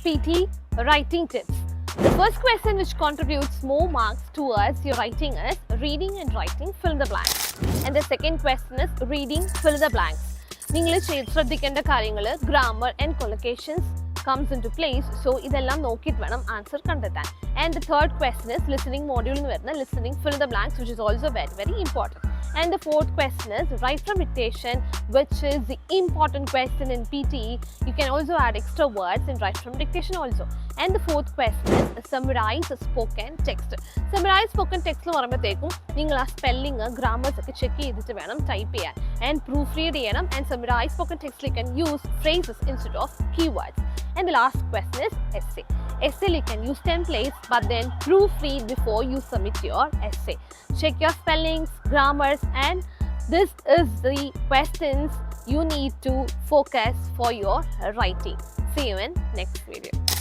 PTE writing tips. The first question which contributes more marks towards your writing is reading and writing fill the blanks. And the second question is reading fill the blanks. നിങ്ങൾ ശ്രദ്ധിക്കേണ്ട കാര്യങ്ങൾ grammar and collocations comes into place. So ഇതെല്ലാം നോക്കിയിട്ട് വേണം answer കണ്ടെത്താൻ. And the third question is listening module എന്ന് വരുന്ന listening fill the blanks, which is also very, very important. And the fourth question is write from dictation, which is the important question in PTE. You can also add extra words and write from dictation also. And the fourth question is summarize spoken text. Summarize spoken text എന്ന് പറയുമ്പോഴത്തേക്കും നിങ്ങൾ ആ spelling grammars ഒക്കെ check ചെയ്തിട്ട് വേണം type ചെയ്യാൻ. And proofread ചെയ്യണം. And summarize spoken text you can use phrases instead of keywords. And the last question is essay. Essay you can use templates, but then proofread before you submit your essay. Check your spellings, grammars, and this is the questions you need to focus for your writing. See you in next video.